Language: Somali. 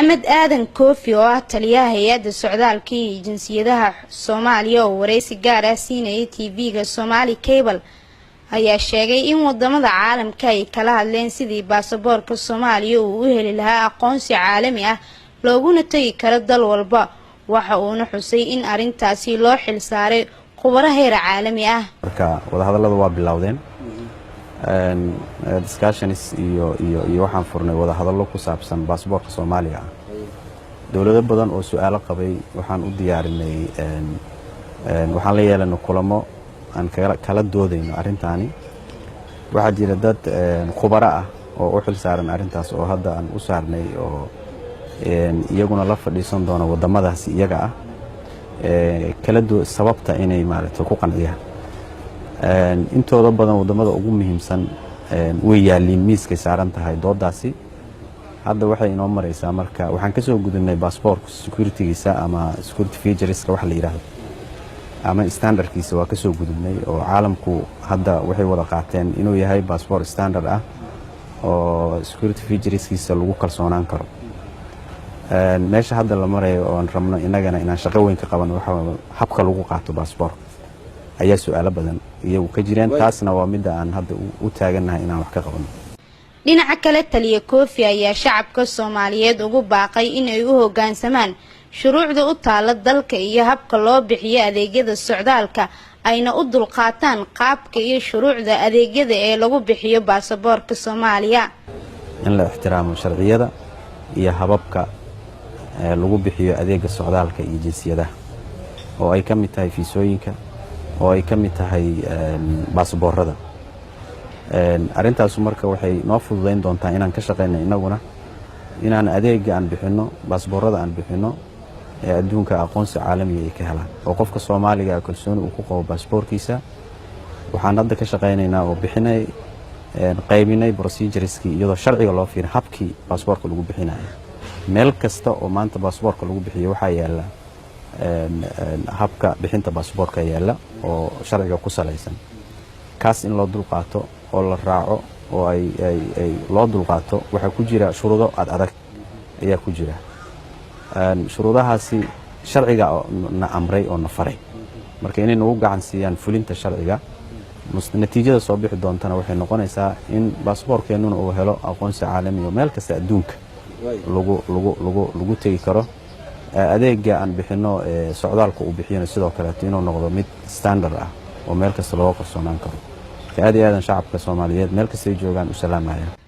maxamed aadan koofi oo ah taliyaha hay'adda socdaalka iyo jinsiyadaha Soomaaliya oo wareysi gaar ah siinayay TV-ga Somali Cable ayaa sheegay in wadamada caalamka ay kala hadleen sidii baasaboorka Soomaaliya uu u heli lahaa aqoonsi caalami ah looguna tagi karo dal walba waxa uu xusay in arintaasi loo xil saaray khubaro heer caalami ah. marka wada hadallada waa bilowdeen discussions iyo waxaan furnay wada hadallo ku saabsan baasaboorka Soomaaliya dawlado badan oo su'aalo qabay waxaan u diyaarinay waxaan la yeelanay kulamo aan kala doodayno arrintaani waxa jira dad khubaro ah oo u xil saaran arrintaas oo hadda aan u saarnay oo iyaguna la fadhiisan doona wadamadaas iyaga ah kala sababta inay maaragtay ku qanciyaan intooda badan wadamada ugu muhiimsan way yaaliin miiska saaran tahay doodaasi hadda waxay inoo maraysaa marka waxaan ka soo gudubnay baasaboorka securitygiisa ama security features waxa la yiraahdo ama standardkiisa waa ka soo gudubnay oo caalamku hadda waxay wada qaateen inuu yahay baasaboor standard ah oo security featureskiisa lagu kalsoonaan karo meesha hadda la marayo oo aan rabno inagana inaan shaqo weyn ka qabano waxa habka lagu qaato baasaboorka ayaa su'aalo badan iyagu ka jireen taasna waa mid aan hadda u taaganahay inaan wax ka qabano. dhinaca kale taliye koofi ayaa shacabka Soomaaliyeed ugu baaqay in ay u hoggaansamaan shuruucda u taala dalka iyo habka loo bixiyo adeegyada socdaalka ayna u dulqaataan qaabka iyo shuruucda adeegyada ee lagu bixiyo baasaboorka Soomaaliya in la ixtiraamo sharciyada iyo hababka lagu bixiyo adeega socdaalka iyo jinsiyadaha oo ay ka mid tahay fiisooyinka oo ay ka mid tahay baasaboorada arintaas marka waxay noo fududeyn doontaa inaan ka shaqeyno inaguna inaan adeega aan bixino baasaboorada aan bixino ee adduunka aqoonsi caalami ah ka helaan oo qofka Soomaaliga kalsooni uu ku qabo baasaboorkiisa waxaan hadda ka shaqeynaynaa oo bixinay qaybinay procedureski iyadoo sharciga loo fiirin habkii baasaboorka lagu bixinayo meel kasta oo maanta baasaboorka lagu bixiyo waxa yaala habka bixinta baasaboorka yaala oo sharciga ku salaysan kaas in loo dulqaato oo la raaco oo ay loo dulqaato waxa ku jira shuruudo adag ayaa ku jira shuruudahaasi sharciga na amray oo na faray marka inay nagu gacan siiyaan fulinta sharciga natiijada soo bixi doontana waxay noqonaysaa in baasaboorkeennuna uu helo aqoonsi caalami oo meel kasta adduunka lagu tagi karo adeega aan bixino socdaalka uu bixiyana sidoo kale inuu noqdo mid standard ah oo meel kasta loo qarsoonaan karo aad iyo aad shacabka Soomaaliyeed meel kasta ay joogaan u salaamaya.